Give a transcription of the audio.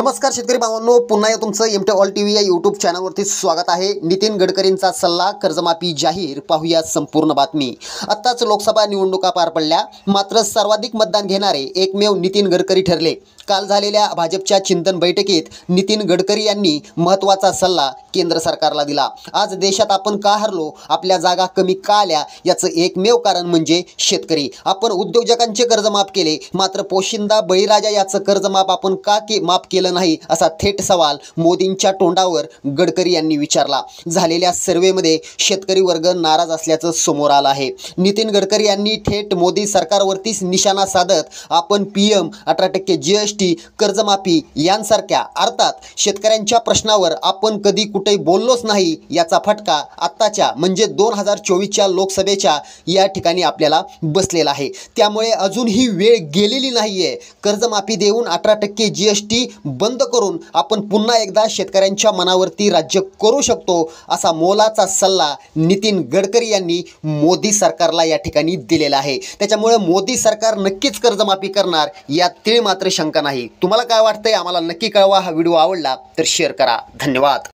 नमस्कार शेतकरी बांधवांनो, पुन्हा तुमचं एमटे ऑल टीव्ही या यूट्यूब चॅनलवरती स्वागत आहे। नितीन गडकरींचा सल्ला, कर्जमाफी जाहीर, पाहूया संपूर्ण बातमी। आत्ताच लोकसभा निवडणुका पार पडल्या, मात्र सर्वाधिक मतदान घेणारे एकमेव नितीन गडकरी ठरले। काल झालेल्या भाजपच्या चिंतन बैठकीत नितीन गडकरी यांनी महत्त्वाचा सल्ला केंद्र सरकारला दिला। आज देशात आपण का हरलो, आपल्या जागा कमी का आल्या, याचं एकमेव कारण म्हणजे शेतकरी। आपण उद्योजकांचे कर्ज माफ केले, मात्र पोशिंदा बळीराजा याचं कर्ज माफ आपण का माफ केलं नाही, असा थेट सवाल मोदींच्या तोंडावर गडकरी यांनी विचारला। झालेल्या सर्वेमध्ये शेतकरी वर्ग नाराज असल्याचं समोर आलं आहे। नितीन गडकरी यांनी थेट मोदी सरकारवरतीच निशाणा साधत आपण PM 18% GST, कर्जमाफी यांसारख्या अर्थात शेतकऱ्यांच्या प्रश्नावर आपण कधी कुठे बोललोच नाही, याचा फटका आत्ताच्या म्हणजे 2024च्या लोकसभेच्या या ठिकाणी आपल्याला बसलेला आहे। त्यामुळे अजूनही वेळ गेलेली नाहीये। कर्जमाफी देऊन 18% GST बंद करून आपण पुन्हा एकदा शेतकऱ्यांच्या मनावरती राज्य करू शकतो, असा मोलाचा सल्ला नितीन गडकरी यांनी मोदी सरकारला या ठिकाणी दिलेला आहे। त्याच्यामुळे मोदी सरकार नक्कीच कर्जमाफी करणार, यात तीळ मात्र शंका नाही। तुम्हाला काय वाटतंय आम्हाला नक्की कळवा। हा व्हिडिओ आवडला तर शेअर करा। धन्यवाद।